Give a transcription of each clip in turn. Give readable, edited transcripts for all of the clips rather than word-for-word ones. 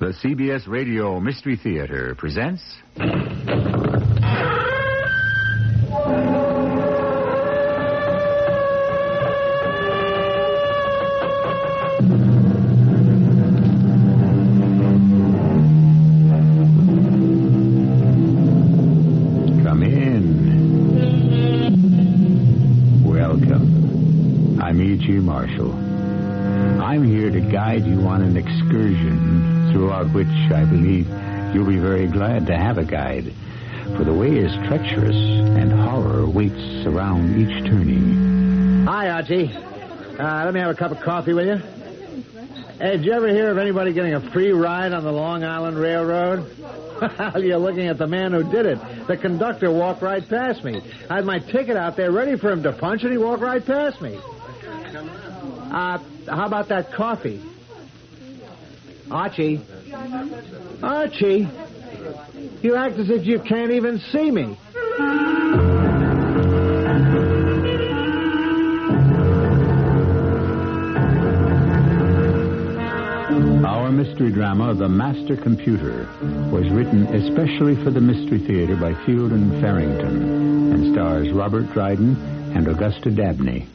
The CBS Radio Mystery Theater presents... Come in. Welcome. I'm E.G. Marshall. I'm here to guide you on an excursion throughout which I believe you'll be very glad to have a guide. For the way is treacherous and horror waits around each turning. Hi, Archie. Let me have a cup of coffee, will you? Hey, did you ever hear of anybody getting a free ride on the Long Island Railroad? Well, you're looking at the man who did it. The conductor walked right past me. I had my ticket out there ready for him to punch, and he walked right past me. How about that coffee? Archie. Archie. You act as if you can't even see me. Our mystery drama, The Master Computer, was written especially for the Mystery Theater by Field and Farrington and stars Robert Dryden and Augusta Dabney.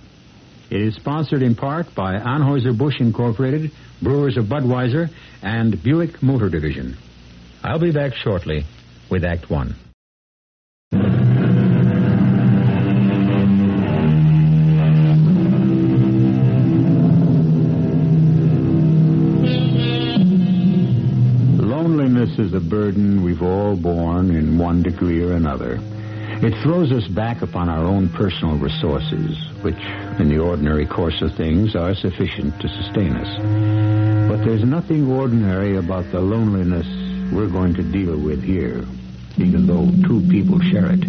It is sponsored in part by Anheuser-Busch Incorporated, Brewers of Budweiser, and Buick Motor Division. I'll be back shortly with Act One. Loneliness is a burden we've all borne in one degree or another. It throws us back upon our own personal resources, which, in the ordinary course of things, are sufficient to sustain us. But there's nothing ordinary about the loneliness we're going to deal with here, even though two people share it.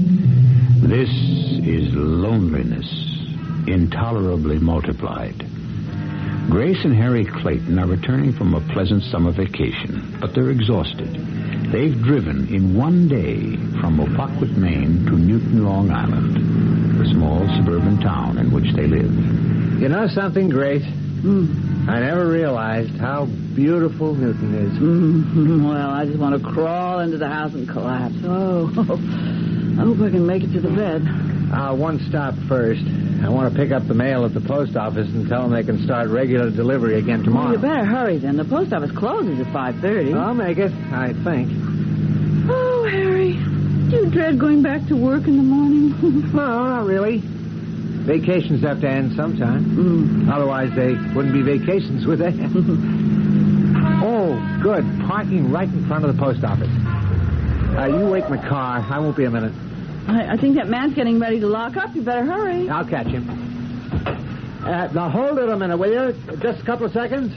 This is loneliness, intolerably multiplied. Grace and Harry Clayton are returning from a pleasant summer vacation, but they're exhausted. They've driven in one day from Opequot, Maine to Newton, Long Island, the small suburban town in which they live. You know something, Grace? I never realized how beautiful Newton is. Well, I just want to crawl into the house and collapse. Oh, I hope I can make it to the bed. One stop first. I want to pick up the mail at the post office and tell them they can start regular delivery again tomorrow. Well, you better hurry then. The post office closes at 5:30. I'll make it, I think. Oh, Harry, do you dread going back to work in the morning? No, not really. Vacations have to end sometime. Otherwise, they wouldn't be vacations, would they? Oh, good. Parking right in front of the post office. You wait in the car. I won't be a minute. I think that man's getting ready to lock up. You better hurry. I'll catch him. Now, hold it a minute, will you? Just a couple of seconds.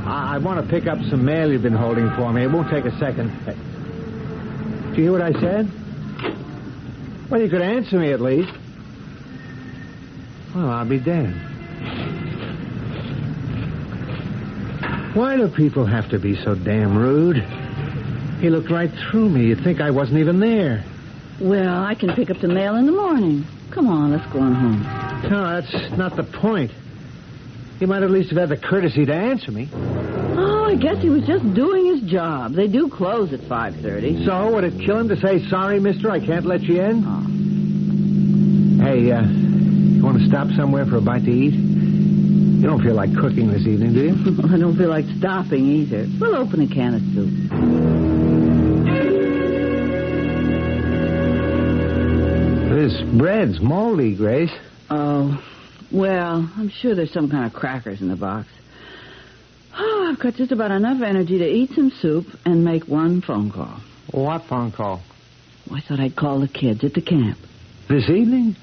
I want to pick up some mail you've been holding for me. It won't take a second. Did you hear what I said? Well, you could answer me at least. Well, I'll be damned. Why do people have to be so damn rude? He looked right through me. You'd think I wasn't even there. Well, I can pick up the mail in the morning. Come on, let's go on home. No, that's not the point. He might at least have had the courtesy to answer me. Oh, I guess he was just doing his job. They do close at 5:30. So, would it kill him to say, sorry, mister, I can't let you in? Oh. Hey, you want to stop somewhere for a bite to eat? You don't feel like cooking this evening, do you? I don't feel like stopping either. We'll open a can of soup. This bread's moldy, Grace. Oh, well, I'm sure there's some kind of crackers in the box. Oh, I've got just about enough energy to eat some soup and make one phone call. What phone call? Oh, I thought I'd call the kids at the camp. This evening?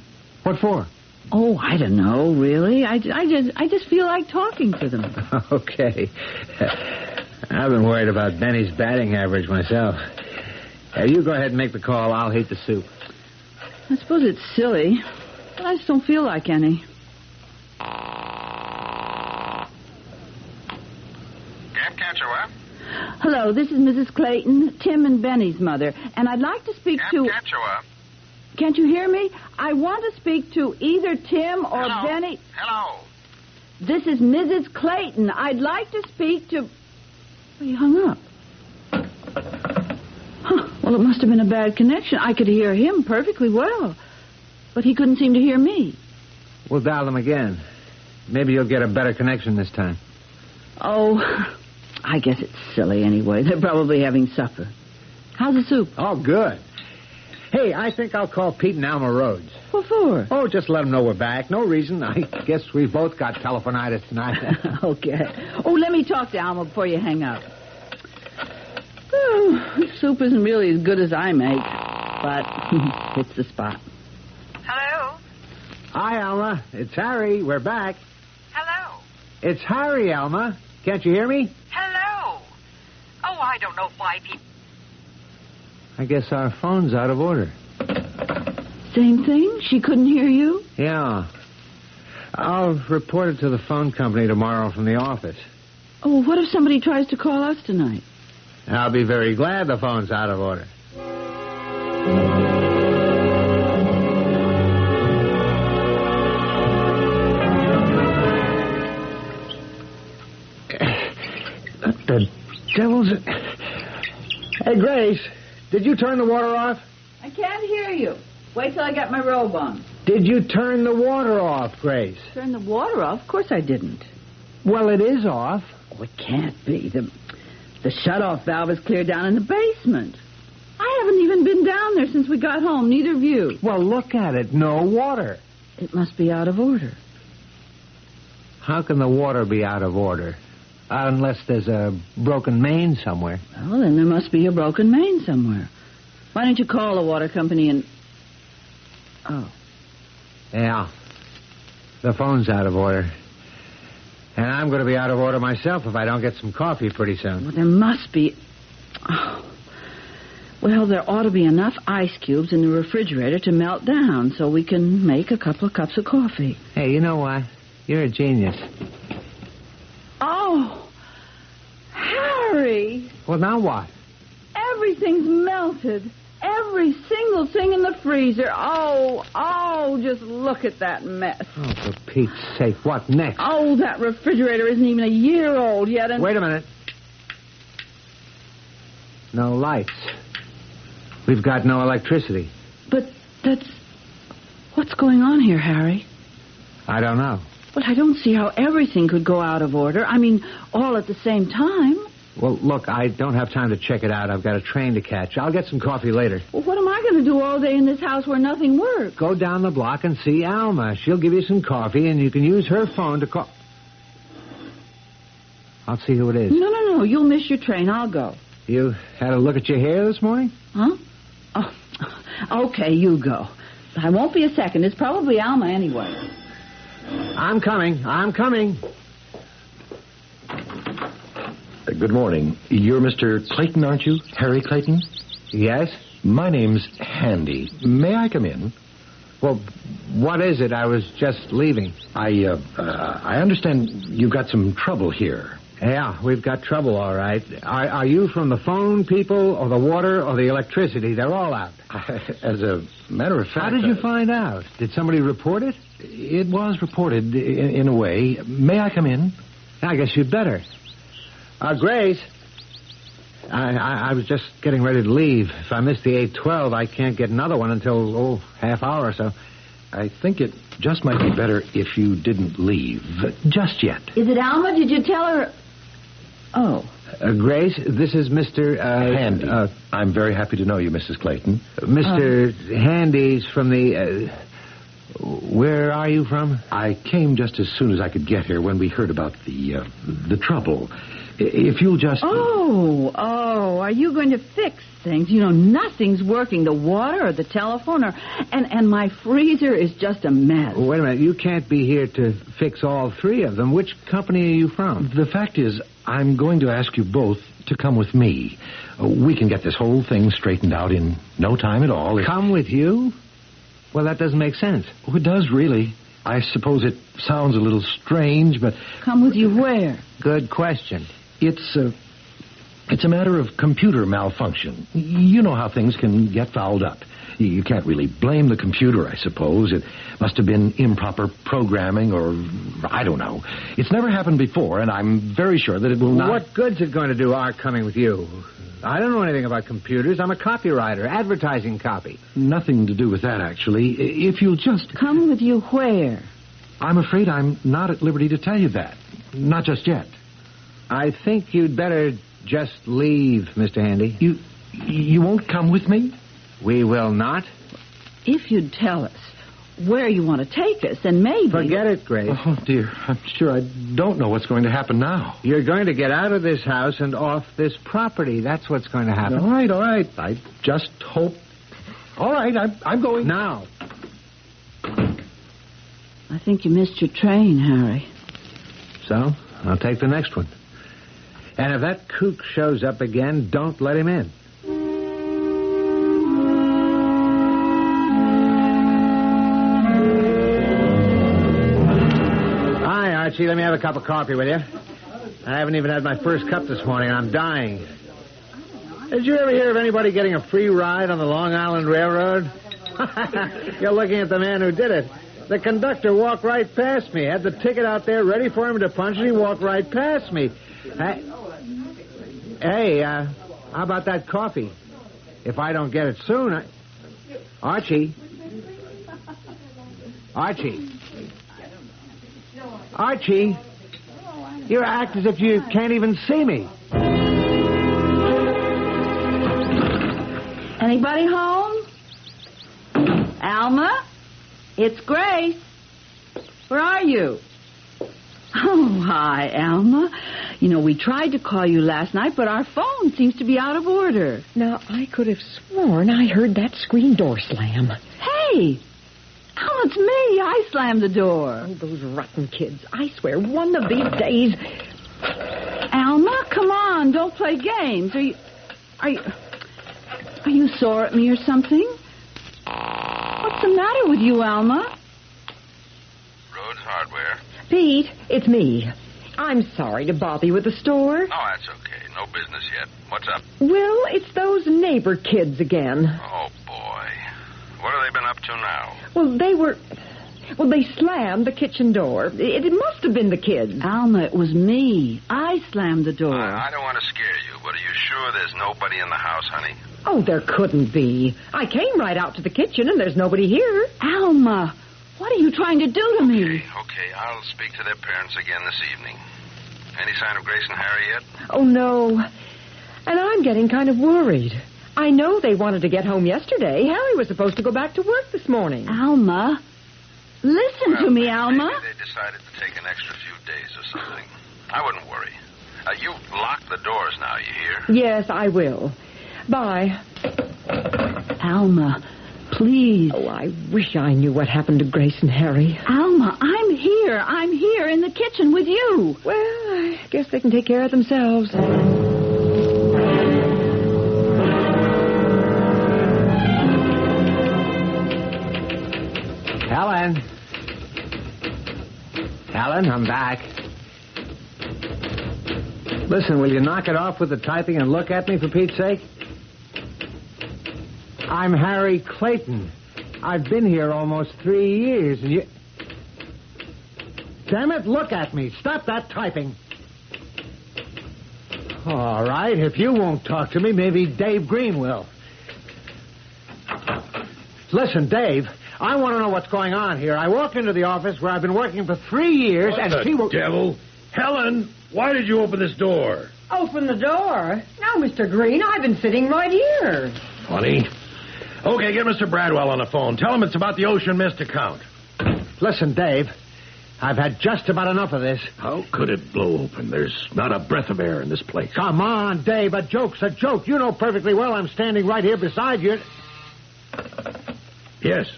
What for? Oh, I don't know, really. I just feel like talking to them. Okay. I've been worried about Benny's batting average myself. You go ahead and make the call. I'll heat the soup. I suppose it's silly, but I just don't feel like any. Camp Catcher, Hello, this is Mrs. Clayton, Tim and Benny's mother, and I'd like to speak to... Can't you hear me? I want to speak to either Tim or Hello? Benny. Hello. This is Mrs. Clayton. I'd like to speak to... He hung up. Huh. Well, it must have been a bad connection. I could hear him perfectly well, but he couldn't seem to hear me. We'll dial them again. Maybe you'll get a better connection this time. Oh, I guess it's silly anyway. They're probably having supper. How's the soup? Oh, good. Hey, I think I'll call Pete and Alma Rhodes. What for? Oh, just let them know we're back. No reason. I guess we've both got telephonitis tonight. Okay. Oh, let me talk to Alma before you hang up. Oh, this soup isn't really as good as I make, but it's the spot. Hello? Hi, Alma. It's Harry. We're back. Hello? It's Harry, Alma. Can't you hear me? Hello? Oh, I don't know why people... I guess our phone's out of order. Same thing? She couldn't hear you? Yeah. I'll report it to the phone company tomorrow from the office. Oh, what if somebody tries to call us tonight? I'll be very glad the phone's out of order. The devil's... Hey, Grace, did you turn the water off? I can't hear you. Wait till I get my robe on. Did you turn the water off, Grace? Turn the water off? Of course I didn't. Well, it is off. Oh, it can't be. The shut-off valve is clear down in the basement. I haven't even been down there since we got home, neither of you. Well, look at it. No water. It must be out of order. How can the water be out of order? Unless there's a broken main somewhere. Well, then there must be a broken main somewhere. Why don't you call the water company and... Oh. Yeah. The phone's out of order. And I'm going to be out of order myself if I don't get some coffee pretty soon. Well, there must be... Oh. Well, there ought to be enough ice cubes in the refrigerator to melt down so we can make a couple of cups of coffee. Hey, you know what? You're a genius. Oh, Harry. Well, now what? Everything's melted. Every single thing in the freezer. Oh, just look at that mess. Oh, for Pete's sake, what next? Oh, that refrigerator isn't even a year old yet. And... Wait a minute. No lights. We've got no electricity. But that's... What's going on here, Harry? I don't know. But I don't see how everything could go out of order. I mean, all at the same time. Well, look, I don't have time to check it out. I've got a train to catch. I'll get some coffee later. Well, what am I going to do all day in this house where nothing works? Go down the block and see Alma. She'll give you some coffee, and you can use her phone to call... I'll see who it is. No. You'll miss your train. I'll go. You had a look at your hair this morning? Huh? Oh, okay, you go. I won't be a second. It's probably Alma anyway. I'm coming. Good morning. You're Mr. Clayton, aren't you? Harry Clayton? Yes? My name's Handy. May I come in? Well, what is it? I was just leaving. I understand you've got some trouble here. Yeah, we've got trouble, all right. Are you from the phone people or the water or the electricity? They're all out. As a matter of fact... How did you find out? Did somebody report it? It was reported in a way. May I come in? I guess you'd better. Grace, I was just getting ready to leave. If I miss the 8:12, I can't get another one until, half hour or so. I think it just might be better if you didn't leave just yet. Is it Alma? Did you tell her... Oh. Grace, this is Mr. Handy. I'm very happy to know you, Mrs. Clayton. Mr. Handy's from the... where are you from? I came just as soon as I could get here when we heard about the trouble. If you'll just... Oh, are you going to fix things? You know, nothing's working. The water or the telephone and my freezer is just a mess. Wait a minute. You can't be here to fix all three of them. Which company are you from? The fact is, I'm going to ask you both to come with me. We can get this whole thing straightened out in no time at all. Come with you? Well, that doesn't make sense. Oh, it does, really. I suppose it sounds a little strange, but... Come with you where? Good question. It's a matter of computer malfunction. You know how things can get fouled up. You can't really blame the computer, I suppose. It must have been improper programming or I don't know. It's never happened before, and I'm very sure that it will not... What good's it going to do our coming with you? I don't know anything about computers. I'm a copywriter, advertising copy. Nothing to do with that, actually. If you'll just... Come with you where? I'm afraid I'm not at liberty to tell you that. Not just yet. I think you'd better just leave, Mr. Handy. You won't come with me? We will not. If you'd tell us where you want to take us, and maybe... Forget it, Grace. Oh, dear. I'm sure I don't know what's going to happen now. You're going to get out of this house and off this property. That's what's going to happen. All right. I just hope... All right, I'm going. Now. I think you missed your train, Harry. So, I'll take the next one. And if that kook shows up again, don't let him in. Hi, Archie. Let me have a cup of coffee with you. I haven't even had my first cup this morning, and I'm dying. Did you ever hear of anybody getting a free ride on the Long Island Railroad? You're looking at the man who did it. The conductor walked right past me. Had the ticket out there ready for him to punch, and he walked right past me. Hey, how about that coffee? If I don't get it soon, Archie? You act as if you can't even see me. Anybody home? Alma? It's Grace. Where are you? Oh, hi, Alma. You know, we tried to call you last night, but our phone seems to be out of order. Now, I could have sworn I heard that screen door slam. Hey! Alma, it's me. I slammed the door. Oh, those rotten kids. I swear, one of these days... Alma, come on. Don't play games. Are you sore at me or something? What's the matter with you, Alma? Rhodes Hardware. Pete, it's me. I'm sorry to bother you with the store. No, that's okay. No business yet. What's up? Well, it's those neighbor kids again. Oh, boy. What have they been up to now? Well, they slammed the kitchen door. It must have been the kids. Alma, it was me. I slammed the door. I don't want to scare you, but are you sure there's nobody in the house, honey? Oh, there couldn't be. I came right out to the kitchen, and there's nobody here. Alma, what are you trying to do to me? Okay. I'll speak to their parents again this evening. Any sign of Grace and Harry yet? Oh, no. And I'm getting kind of worried. I know they wanted to get home yesterday. Harry was supposed to go back to work this morning. Alma, listen to me, Alma. Maybe they decided to take an extra few days or something. I wouldn't worry. You lock the doors now, you hear? Yes, I will. Bye. Alma, please. Oh, I wish I knew what happened to Grace and Harry. Alma, I'm here. I'm here in the kitchen with you. Well, I guess they can take care of themselves. Helen, I'm back. Listen, will you knock it off with the typing and look at me, for Pete's sake? I'm Harry Clayton. I've been here almost 3 years, and you... Damn it, look at me. Stop that typing. All right, if you won't talk to me, maybe Dave Green will. Listen, Dave, I want to know what's going on here. I walked into the office where I've been working for 3 years, What and the she will... devil? Helen, why did you open this door? Open the door? Now, Mr. Green, I've been sitting right here. Funny. Okay, get Mr. Bradwell on the phone. Tell him it's about the ocean mist account. Listen, Dave, I've had just about enough of this. How could it blow open? There's not a breath of air in this place. Come on, Dave, a joke's a joke. You know perfectly well I'm standing right here beside you. Yes.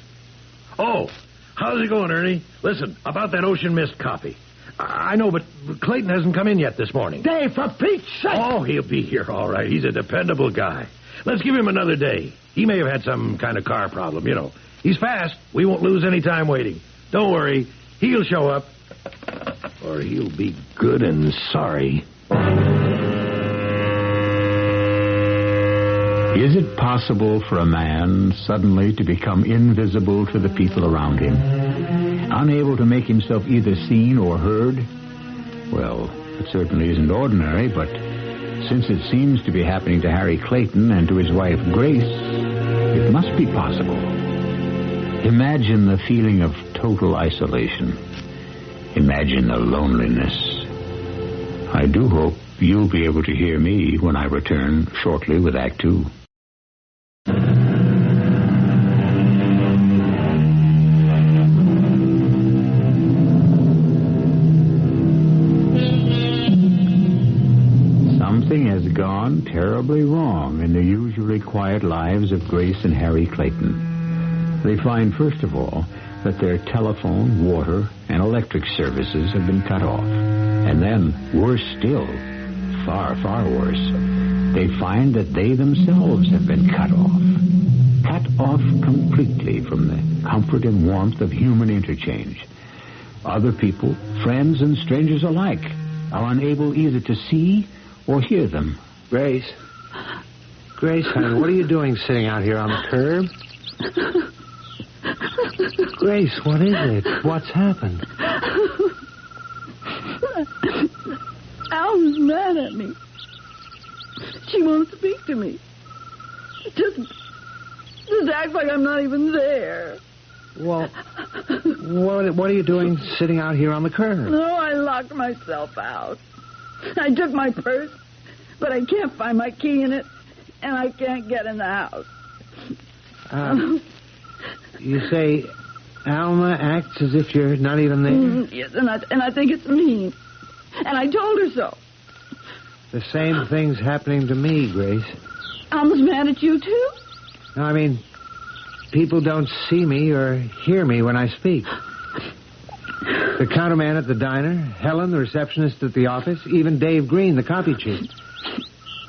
Oh, how's it going, Ernie? Listen, about that ocean mist copy. I know, but Clayton hasn't come in yet this morning. Dave, for Pete's sake! Oh, he'll be here, all right. He's a dependable guy. Let's give him another day. He may have had some kind of car problem, you know. He's fast. We won't lose any time waiting. Don't worry. He'll show up. Or he'll be good and sorry. Is it possible for a man suddenly to become invisible to the people around him? Unable to make himself either seen or heard? Well, it certainly isn't ordinary, but since it seems to be happening to Harry Clayton and to his wife Grace, it must be possible. Imagine the feeling of total isolation. Imagine the loneliness. I do hope you'll be able to hear me when I return shortly with Act Two. Something has gone terribly wrong in the usually quiet lives of Grace and Harry Clayton. They find, first of all, that their telephone, water, and electric services have been cut off. And then, worse still, far, far worse, they find that they themselves have been cut off. Cut off completely from the comfort and warmth of human interchange. Other people, friends and strangers alike, are unable either to see or hear them. Grace, honey, what are you doing sitting out here on the curb? Grace, what is it? What's happened? Alma's mad at me. She won't speak to me. Just act like I'm not even there. Well, what are you doing sitting out here on the curb? No, I locked myself out. I took my purse, but I can't find my key in it, and I can't get in the house. You say Alma acts as if you're not even there? Yes, and I think it's mean. And I told her so. The same thing's happening to me, Grace. Alma's mad at you, too? No, I mean, people don't see me or hear me when I speak. The counterman at the diner, Helen, the receptionist at the office, even Dave Green, the copy chief.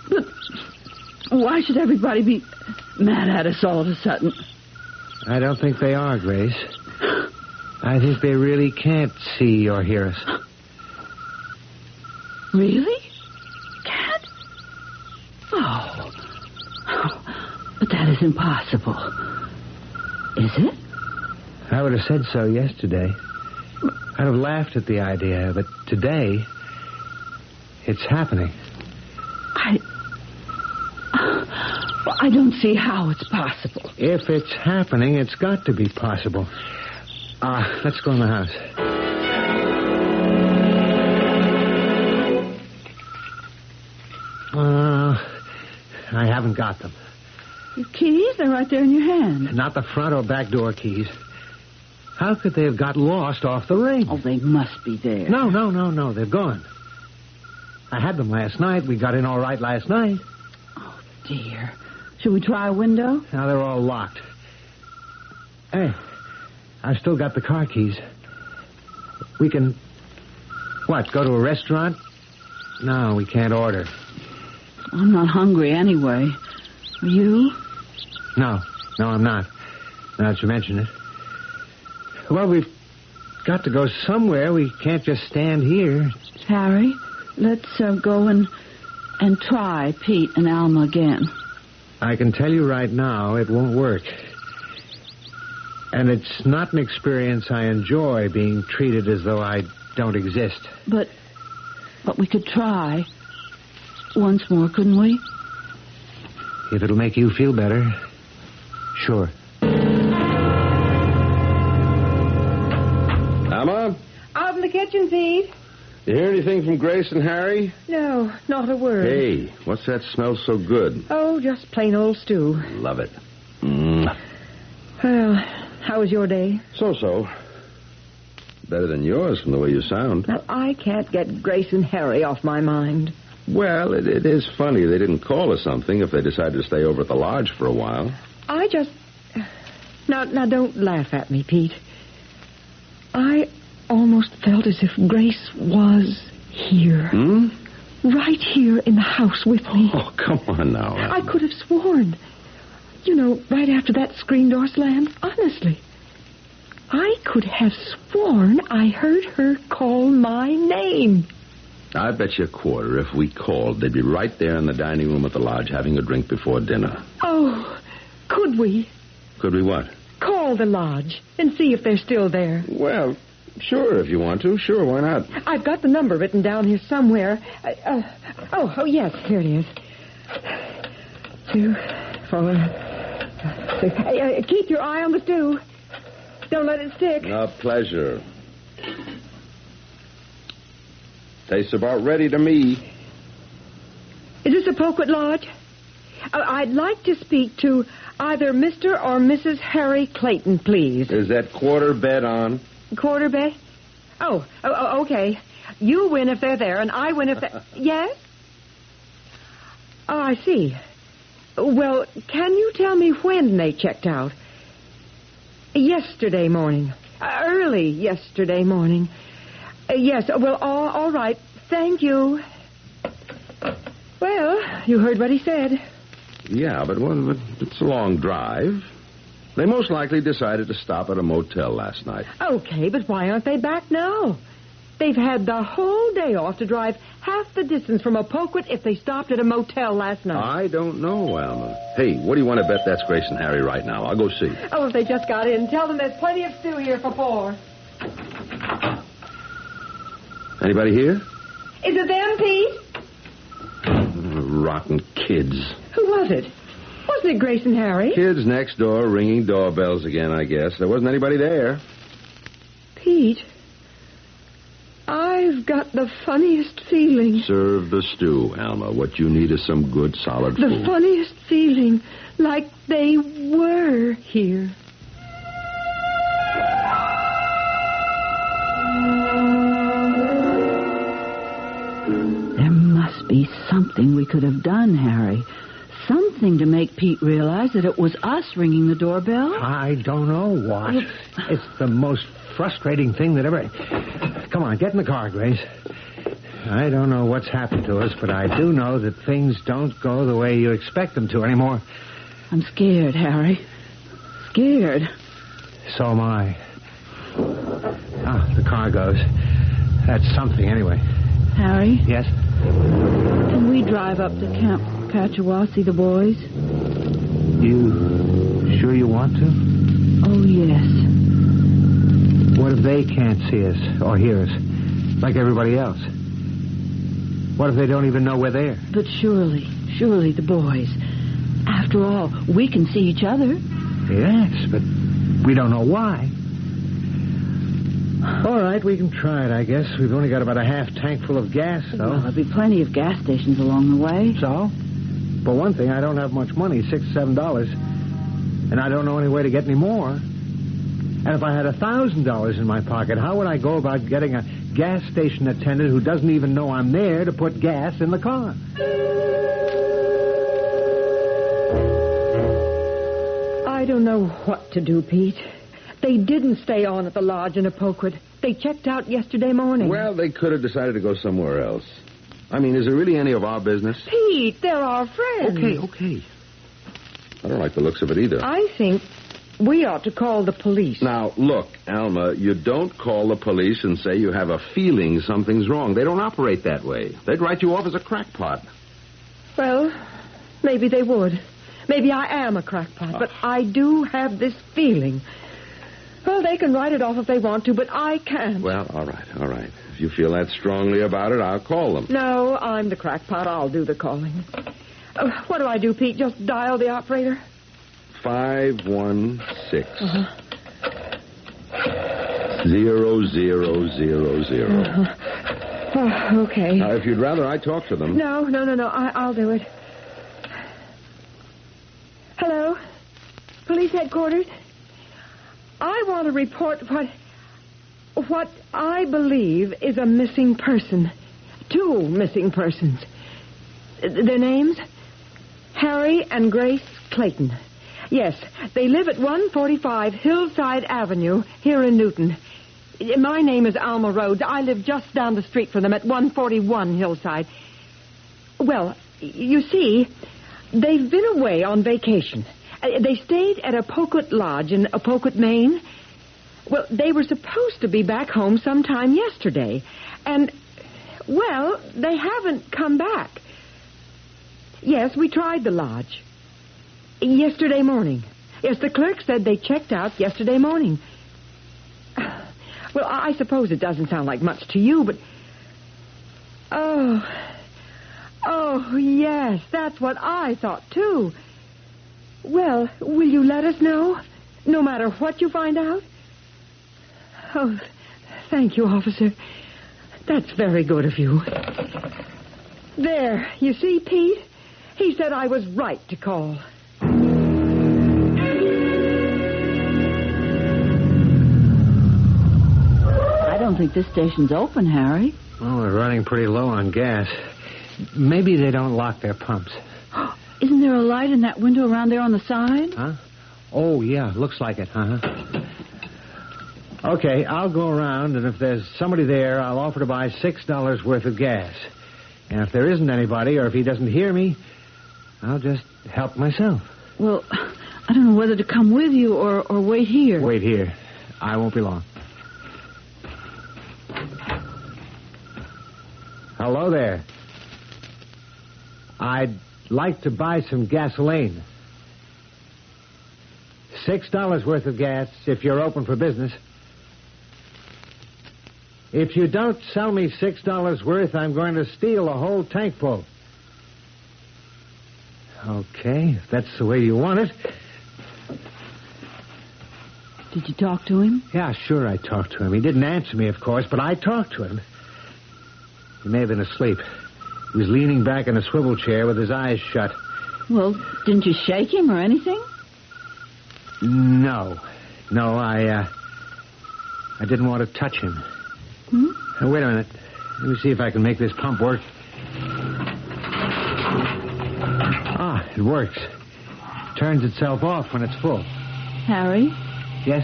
But why should everybody be mad at us all of a sudden? I don't think they are, Grace. I think they really can't see or hear us. Really? Can't? Oh. But that is impossible. Is it? I would have said so yesterday. I'd have laughed at the idea, but today, it's happening. I don't see how it's possible. If it's happening, it's got to be possible. Let's go in the house. I haven't got them. Your keys? They're right there in your hand. Not the front or back door keys. How could they have got lost off the ring? Oh, they must be there. No. They're gone. I had them last night. We got in all right last night. Oh, dear. Should we try a window? Now they're all locked. Hey, I've still got the car keys. We can... What, go to a restaurant? No, we can't order. I'm not hungry anyway. Are you? No, I'm not. Now that you mention it. Well, we've got to go somewhere. We can't just stand here. Harry, let's go and try Pete and Alma again. I can tell you right now it won't work. And it's not an experience I enjoy, being treated as though I don't exist. But we could try once more, couldn't we? If it'll make you feel better, sure. Alma? Out in the kitchen, Pete. You hear anything from Grace and Harry? No, not a word. Hey, what's that smell so good? Oh, just plain old stew. Love it. Well, how was your day? So. Better than yours from the way you sound. Well, I can't get Grace and Harry off my mind. Well, it is funny they didn't call or something if they decided to stay over at the lodge for a while. I just... Now, don't laugh at me, Pete. I almost felt as if Grace was here. Right here in the house with me. Oh, come on now. I could have sworn. You know, right after that screen door slammed. Honestly. I could have sworn I heard her call my name. I bet you a quarter if we called, they'd be right there in the dining room at the lodge having a drink before dinner. Oh, could we? Could we what? Call the lodge and see if they're still there. Well, sure, if you want to. Sure, why not? I've got the number written down here somewhere. Oh, yes, here it is. 2, 4, 6. Keep your eye on the stew. Don't let it stick. A pleasure. Tastes about ready to me. Is this a Poquet Lodge? I'd like to speak to either Mr. or Mrs. Harry Clayton, please. Is that quarter bet on? Quarter bet? Oh, okay. You win if they're there, and I win if they're... Yes? Oh, I see. Well, can you tell me when they checked out? Yesterday morning. Early yesterday morning. Yes, well, all right. Thank you. Well, you heard what he said. Yeah, but it's a long drive. They most likely decided to stop at a motel last night. Okay, but why aren't they back now? They've had the whole day off to drive half the distance from Opoquet if they stopped at a motel last night. I don't know, Alma. Hey, what do you want to bet that's Grace and Harry right now? I'll go see. Oh, if they just got in, tell them there's plenty of stew here for 4. Anybody here? Is it them, Pete? Rotten kids. Who was it? Wasn't it Grace and Harry? Kids next door ringing doorbells again, I guess. There wasn't anybody there. Pete, I've got the funniest feeling. Serve the stew, Alma. What you need is some good, solid food. The funniest feeling, like they were here. There must be something we could have done, Harry. Something to make Pete realize that it was us ringing the doorbell. I don't know what. It's the most frustrating thing that ever... Come on, get in the car, Grace. I don't know what's happened to us, but I do know that things don't go the way you expect them to anymore. I'm scared, Harry. Scared. So am I. Ah, the car goes. That's something, anyway. Harry? Yes? Can we drive up to Camp Patchawa, see the boys? You sure you want to? Oh, yes. What if they can't see us or hear us, like everybody else? What if they don't even know we're there? But surely the boys. After all, we can see each other. Yes, but we don't know why. All right, we can try it, I guess. We've only got about a half tank full of gas, though. Well, there'll be plenty of gas stations along the way. So? For one thing, I don't have much money, $6 or $7. And I don't know any way to get any more. And if I had $1,000 in my pocket, how would I go about getting a gas station attendant who doesn't even know I'm there to put gas in the car? I don't know what to do, Pete. They didn't stay on at the lodge in Opoquet. They checked out yesterday morning. Well, they could have decided to go somewhere else. I mean, is it really any of our business? Pete, they're our friends. Okay. I don't like the looks of it either. I think we ought to call the police. Now, look, Alma, you don't call the police and say you have a feeling something's wrong. They don't operate that way. They'd write you off as a crackpot. Well, maybe they would. Maybe I am a crackpot, but I do have this feeling. Well, they can write it off if they want to, but I can't. Well, all right. If you feel that strongly about it, I'll call them. No, I'm the crackpot. I'll do the calling. What do I do, Pete? Just dial the operator? 516 0000. Oh, okay. If you'd rather I talk to them. No. I'll do it. Hello? Police headquarters? I want to report what I believe is a missing person. 2 missing persons. Their names? Harry and Grace Clayton. Yes, they live at 145 Hillside Avenue here in Newton. My name is Alma Rhodes. I live just down the street from them at 141 Hillside. Well, you see, they've been away on vacation. They stayed at a Opoquet Lodge in Opoquet, Maine. Well, they were supposed to be back home sometime yesterday. And, Well, they haven't come back. Yes, we tried the lodge. Yesterday morning. Yes, the clerk said they checked out yesterday morning. Well, I suppose it doesn't sound like much to you, but... Oh, yes, that's what I thought, too. Well, will you let us know, no matter what you find out? Oh, thank you, officer. That's very good of you. There, you see, Pete? He said I was right to call. I don't think this station's open, Harry. Well, we're running pretty low on gas. Maybe they don't lock their pumps. Isn't there a light in that window around there on the side? Huh? Oh, yeah, looks like it, Okay, I'll go around, and if there's somebody there, I'll offer to buy $6 worth of gas. And if there isn't anybody, or if he doesn't hear me, I'll just help myself. Well, I don't know whether to come with you or wait here. Wait here. I won't be long. Hello there. I'd like to buy some gasoline. $6 worth of gas, if you're open for business. If you don't sell me $6 worth, I'm going to steal a whole tank full. Okay, if that's the way you want it. Did you talk to him? Yeah, sure I talked to him. He didn't answer me, of course, but I talked to him. He may have been asleep. He was leaning back in a swivel chair with his eyes shut. Well, didn't you shake him or anything? No, I didn't want to touch him. Now, wait a minute. Let me see if I can make this pump work. Ah, it works. Turns itself off when it's full. Harry? Yes?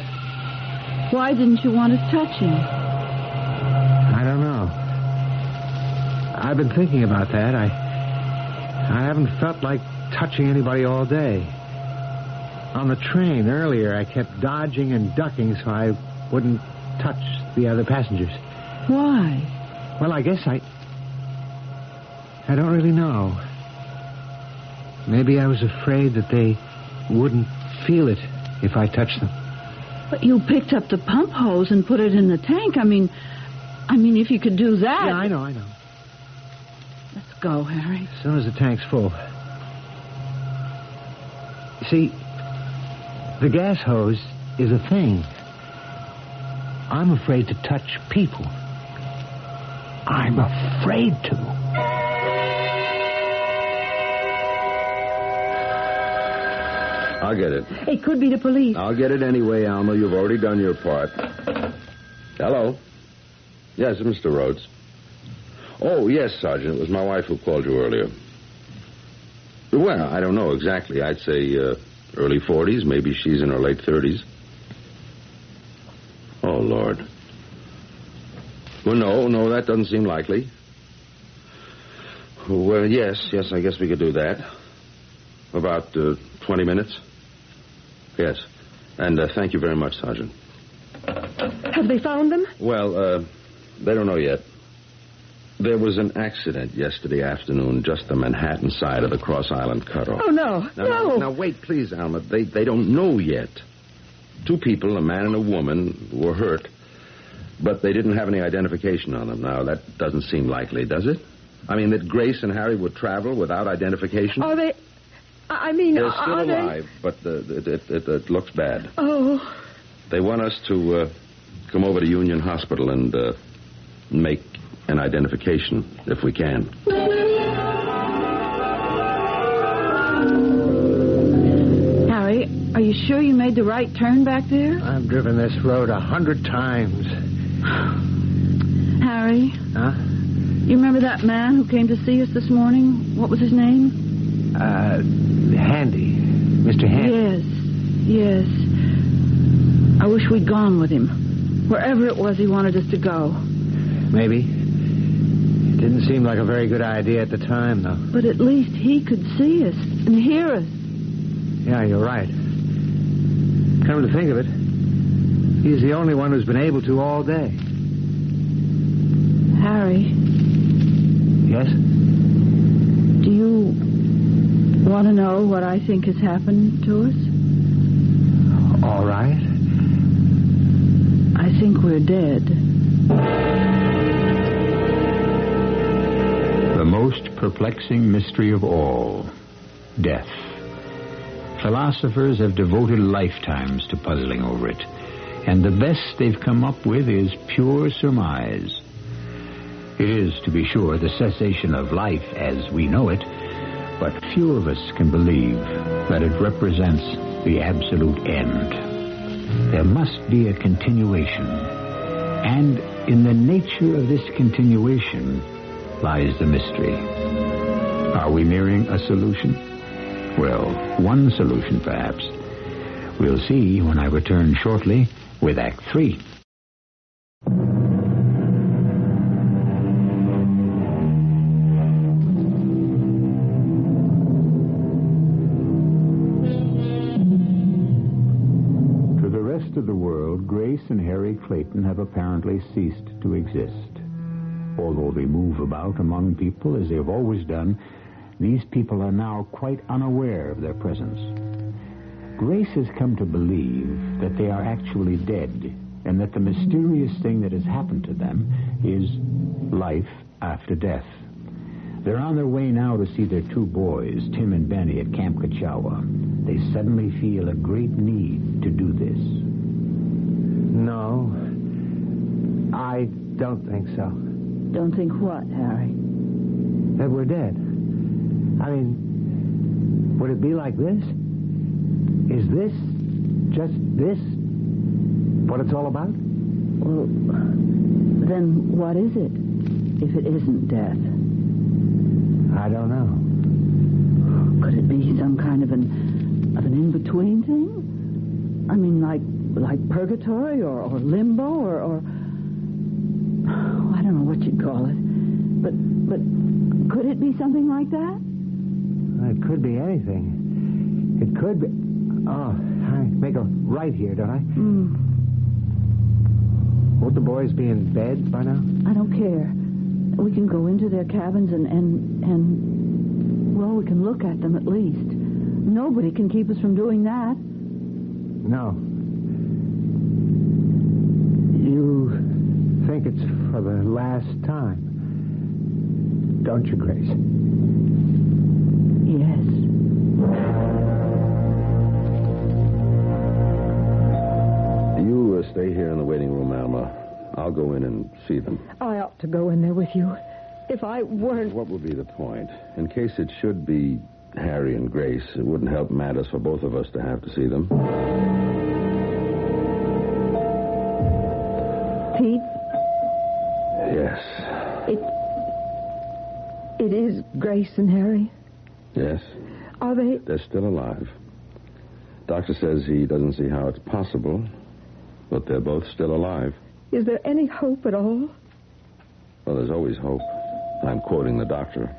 Why didn't you want to touch him? I don't know. I've been thinking about that. I haven't felt like touching anybody all day. On the train earlier, I kept dodging and ducking so I wouldn't touch the other passengers. Why? Well, I guess I don't really know. Maybe I was afraid that they wouldn't feel it if I touched them. But you picked up the pump hose and put it in the tank. I mean, if you could do that... Yeah, I know. Let's go, Harry. As soon as the tank's full. See, the gas hose is a thing. I'm afraid to touch people. I'm afraid to. I'll get it. It could be the police. I'll get it anyway, Alma. You've already done your part. Hello? Yes, Mr. Rhodes. Oh, yes, Sergeant. It was my wife who called you earlier. Well, I don't know exactly. I'd say early 40s. Maybe she's in her late 30s. Oh, Lord. Well, no, that doesn't seem likely. Well, yes, I guess we could do that. About 20 minutes? Yes. And thank you very much, Sergeant. Have they found them? Well, they don't know yet. There was an accident yesterday afternoon just the Manhattan side of the Cross Island cutoff. Oh, no. Now, wait, please, Alma. They don't know yet. 2 people, a man and a woman, were hurt, but they didn't have any identification on them. Now, that doesn't seem likely, does it? I mean, that Grace and Harry would travel without identification? Are they... They're still alive, but it looks bad. Oh. They want us to come over to Union Hospital and make an identification, if we can. Harry, are you sure you made the right turn back there? I've driven this road 100 times. Harry? Huh? You remember that man who came to see us this morning? What was his name? Handy. Mr. Handy. Yes. I wish we'd gone with him. Wherever it was he wanted us to go. Maybe. It didn't seem like a very good idea at the time, though. But at least he could see us and hear us. Yeah, you're right. Come to think of it, he's the only one who's been able to all day. Harry, Yes? Do you want to know what I think has happened to us? All right. I think we're dead. The most perplexing mystery of all, death. Philosophers have devoted lifetimes to puzzling over it, and the best they've come up with is pure surmise. It is, to be sure, the cessation of life as we know it, but few of us can believe that it represents the absolute end. There must be a continuation, and in the nature of this continuation lies the mystery. Are we nearing a solution? Well, one solution, perhaps. We'll see when I return shortly with Act 3. To the rest of the world, Grace and Harry Clayton have apparently ceased to exist. Although they move about among people as they have always done, these people are now quite unaware of their presence. Grace has come to believe that they are actually dead, and that the mysterious thing that has happened to them is life after death. They're on their way now to see their two boys, Tim and Benny, at Camp Kachawa. They suddenly feel a great need to do this. No, I don't think so. Don't think what, Harry? That we're dead. I mean, would it be like this? Is this, just this, what it's all about? Well, then what is it, if it isn't death? I don't know. Could it be some kind of an in-between thing? I mean, like purgatory or limbo or oh, I don't know what you'd call it. But could it be something like that? It could be anything. It could be... Oh, I make a right here, don't I? Won't the boys be in bed by now? I don't care. We can go into their cabins and well, we can look at them at least. Nobody can keep us from doing that. No. You think it's for the last time, don't you, Grace? Yes. You stay here in the waiting room, Alma. I'll go in and see them. I ought to go in there with you. If I weren't... What would be the point? In case it should be Harry and Grace, it wouldn't help matters for both of us to have to see them. Pete? Yes. It is Grace and Harry? Yes. Are they... They're still alive. Doctor says he doesn't see how it's possible, but they're both still alive. Is there any hope at all? Well, there's always hope. I'm quoting the doctor.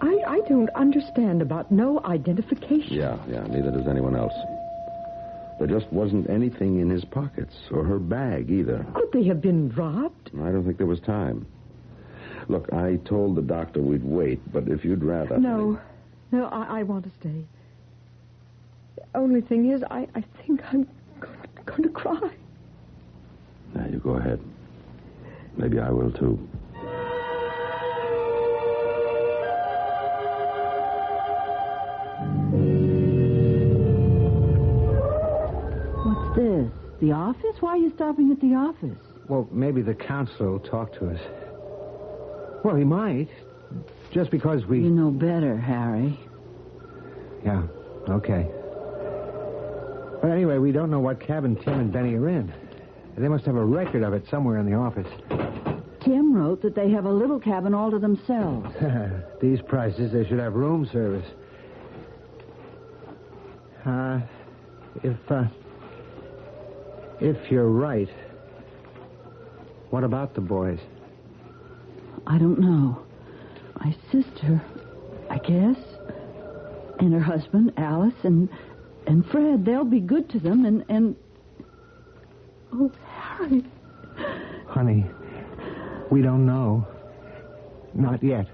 I don't understand about no identification. Yeah, neither does anyone else. There just wasn't anything in his pockets or her bag either. Could they have been robbed? I don't think there was time. Look, I told the doctor we'd wait, but if you'd rather... No, I want to stay. The only thing is, I think I'm going to cry. Now, you go ahead. Maybe I will, too. What's this? The office? Why are you stopping at the office? Well, maybe the counselor will talk to us. Well, he might. Just because we... You know better, Harry. Yeah, okay. But anyway, we don't know what cabin Tim and Benny are in. They must have a record of it somewhere in the office. Tim wrote that they have a little cabin all to themselves. These prices, they should have room service. If you're right, what about the boys? I don't know. My sister, I guess, and her husband, Alice, and Fred, they'll be good to them, and... Oh, Harry. Honey, we don't know. Not yet.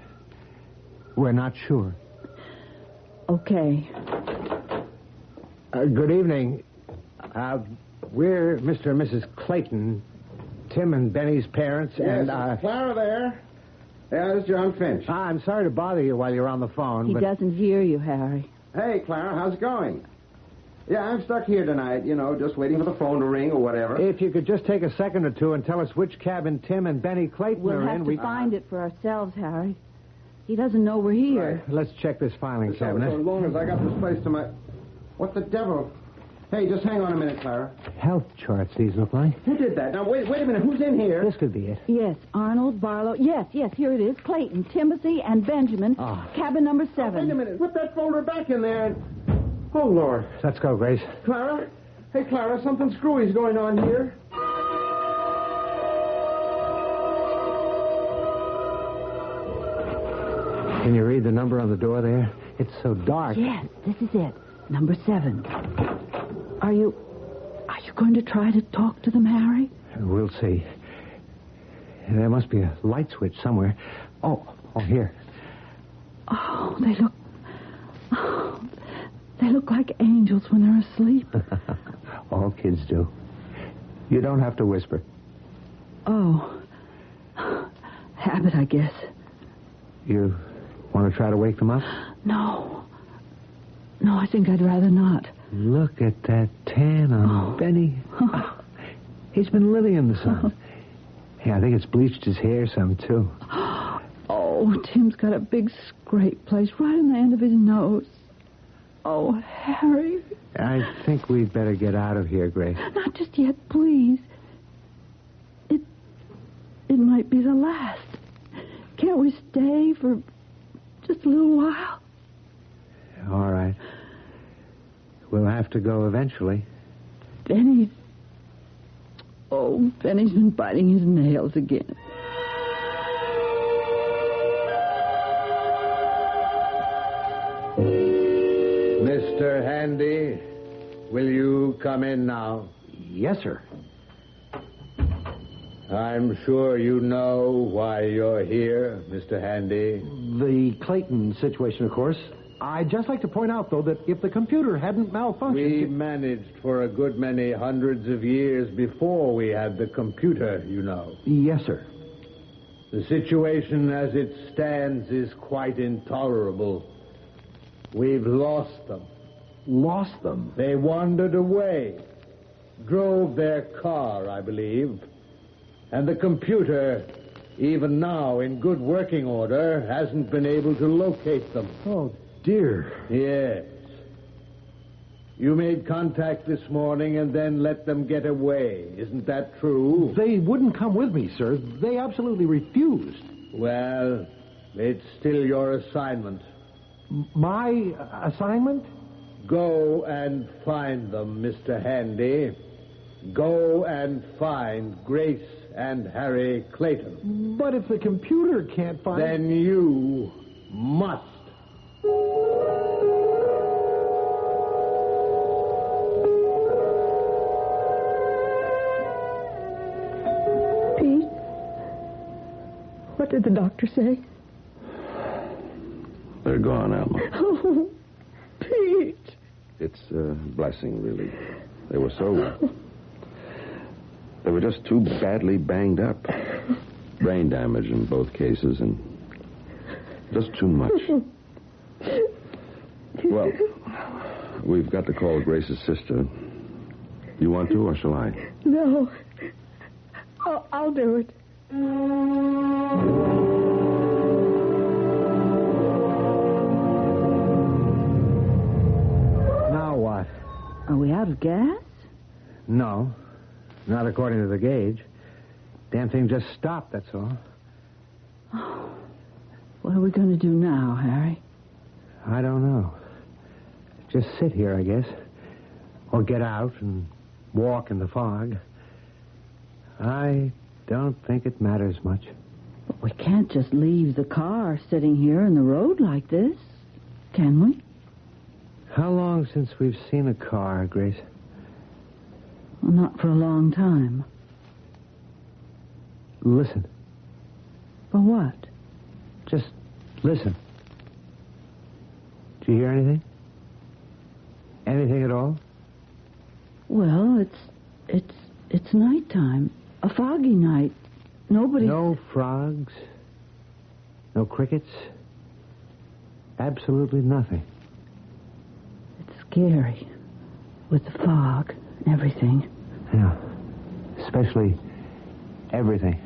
We're not sure. Okay. Good evening. We're Mr. and Mrs. Clayton, Tim and Benny's parents, Yes, and... Clara there? Yeah, this is John Finch. I'm sorry to bother you while you're on the phone, He but... doesn't hear you, Harry. Hey, Clara, how's it going? Yeah, I'm stuck here tonight, just waiting for the phone to ring or whatever. If you could just take a second or two and tell us which cabin Tim and Benny Clayton We'll are have in. to find it for ourselves, Harry. He doesn't know we're here. Right. Let's check this filing cabinet. So long as I got this place to my... What the devil? Hey, just hang on a minute, Clara. Health charts, these look like. Who did that? Now, wait a minute. Who's in here? This could be it. Yes, Arnold, Barlow. Yes, here it is. Clayton, Timothy, and Benjamin. Cabin number 7. Wait a minute. Put that folder back in there. Oh, Lord. Let's go, Grace. Clara? Hey, Clara, something screwy's going on here. Can you read the number on the door there? It's so dark. Yes, this is it. Number 7. Are you going to try to talk to them, Harry? We'll see. There must be a light switch somewhere. Oh, here. Oh, they look like angels when they're asleep. All kids do. You don't have to whisper. Oh. Habit, I guess. You want to try to wake them up? No, I think I'd rather not. Look at that tan on Benny. He's been living in the sun. Yeah, I think it's bleached his hair some, too. Oh, Tim's got a big scrape place right on the end of his nose. Oh, Harry. I think we'd better get out of here, Grace. Not just yet, please. It might be the last. Can't we stay for just a little while? All right. We'll have to go eventually. Benny's been biting his nails again. Mr. Handy, will you come in now? Yes, sir. I'm sure you know why you're here, Mr. Handy. The Clayton situation, of course. I'd just like to point out, though, that if the computer hadn't malfunctioned... We managed for a good many hundreds of years before we had the computer, you know. Yes, sir. The situation as it stands is quite intolerable. We've lost them. Lost them? They wandered away. Drove their car, I believe. And the computer, even now in good working order, hasn't been able to locate them. Oh, dear. Yes. You made contact this morning and then let them get away. Isn't that true? They wouldn't come with me, sir. They absolutely refused. Well, it's still your assignment. My assignment? Go and find them, Mr. Handy. Go and find Grace and Harry Clayton. But if the computer can't find... Then you must. Pete, what did the doctor say? They're gone, Alma. Oh, Pete. It's a blessing, really. They were just too badly banged up. Brain damage in both cases, and just too much. Well, we've got to call Grace's sister. You want to, or shall I? No. I'll do it. Now what? Are we out of gas? No. Not according to the gauge. Damn thing just stopped, that's all. Oh. What are we going to do now, Harry? I don't know. Just sit here, I guess. Or get out and walk in the fog. I don't think it matters much. But we can't just leave the car sitting here in the road like this, can we? How long since we've seen a car, Grace? Well, not for a long time. Listen. For what? Just listen. Did you hear anything? Anything at all? Well, it's nighttime. A foggy night. Nobody... No frogs? No crickets? Absolutely nothing. It's scary. With the fog and everything. Yeah. Especially everything.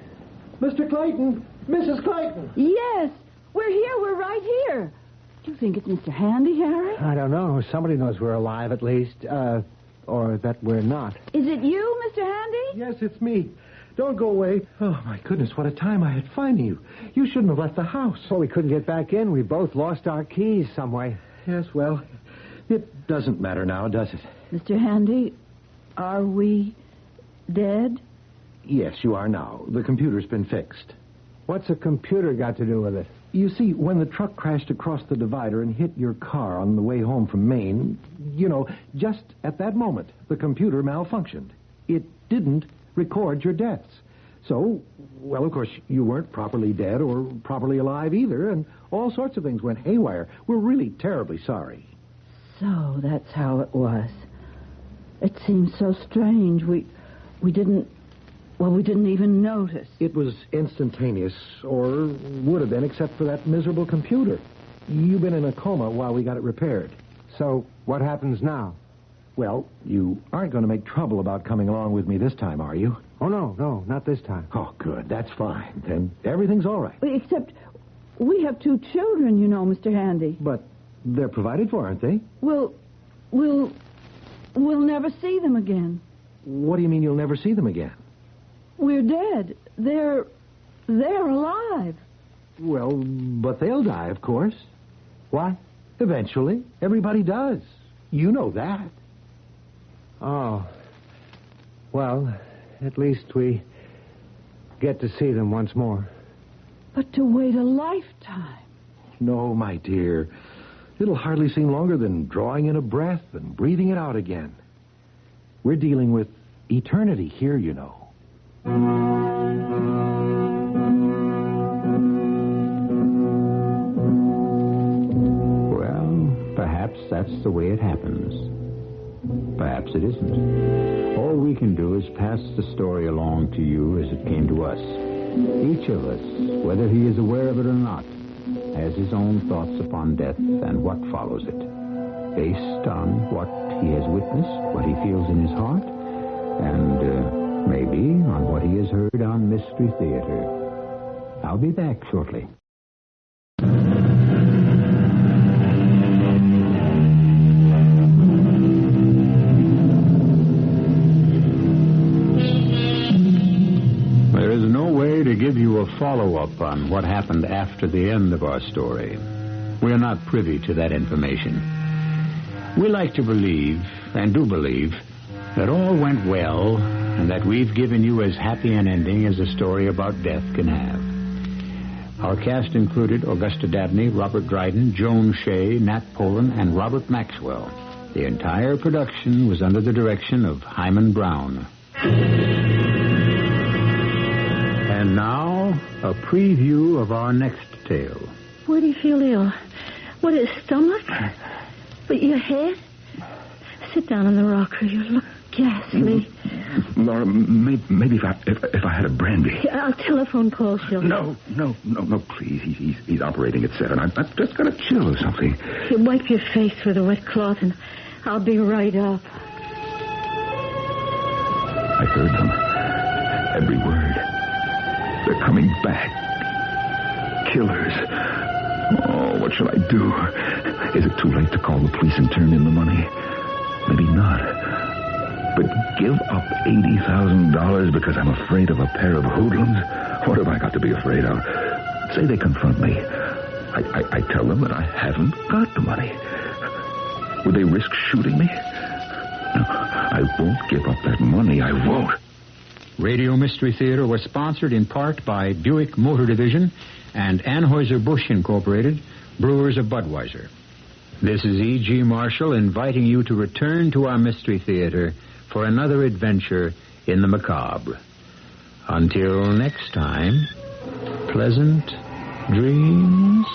Mr. Clayton! Mrs. Clayton! Yes! We're here. We're right here. Do you think it's Mr. Handy, Harry? I don't know. Somebody knows we're alive, at least. Or that we're not. Is it you, Mr. Handy? Yes, it's me. Don't go away. Oh, my goodness, what a time I had finding you. You shouldn't have left the house. Well, we couldn't get back in. We both lost our keys some way. Yes, well, it doesn't matter now, does it? Mr. Handy, are we dead? Yes, you are now. The computer's been fixed. What's a computer got to do with it? You see, when the truck crashed across the divider and hit your car on the way home from Maine, just at that moment, the computer malfunctioned. It didn't record your deaths. So, well, of course, you weren't properly dead or properly alive either, and all sorts of things went haywire. We're really terribly sorry. So that's how it was. It seems so strange. We didn't even notice. It was instantaneous, or would have been, except for that miserable computer. You've been in a coma while we got it repaired. So, what happens now? Well, you aren't going to make trouble about coming along with me this time, are you? Oh, no, not this time. Oh, good. That's fine. Then everything's all right. Except we have 2 children, Mr. Handy. But they're provided for, aren't they? We'll never see them again. What do you mean you'll never see them again? We're dead. They're alive. Well, but they'll die, of course. What? Eventually. Everybody does. You know that. Oh. Well, at least we get to see them once more. But to wait a lifetime. No, my dear. It'll hardly seem longer than drawing in a breath and breathing it out again. We're dealing with eternity here, Well, perhaps that's the way it happens. Perhaps it isn't. All we can do is pass the story along to you as it came to us. Each of us, whether he is aware of it or not, has his own thoughts upon death and what follows it, based on what he has witnessed, what he feels in his heart, and maybe on what he has heard on Mystery Theater. I'll be back shortly. There is no way to give you a follow-up on what happened after the end of our story. We are not privy to that information. We like to believe, and do believe, that all went well and that we've given you as happy an ending as a story about death can have. Our cast included Augusta Dabney, Robert Dryden, Joan Shea, Nat Polan, and Robert Maxwell. The entire production was under the direction of Hyman Brown. And now, a preview of our next tale. Where do you feel ill? What, his stomach? But your head? Sit down on the rocker. You look ghastly. Laura, maybe if I had a brandy. I'll telephone Paul Schilder. No, please. He's operating at 7. I've just got a chill or something. You wipe your face with a wet cloth, and I'll be right up. I heard them. Every word. They're coming back. Killers. Oh, what shall I do? Is it too late to call the police and turn in the money? Maybe not. But give up $80,000 because I'm afraid of a pair of hoodlums? What have I got to be afraid of? Say they confront me. I tell them that I haven't got the money. Would they risk shooting me? No, I won't give up that money. I won't. Radio Mystery Theater was sponsored in part by Buick Motor Division and Anheuser-Busch Incorporated, brewers of Budweiser. This is E.G. Marshall inviting you to return to our Mystery Theater for another adventure in the macabre. Until next time, pleasant dreams.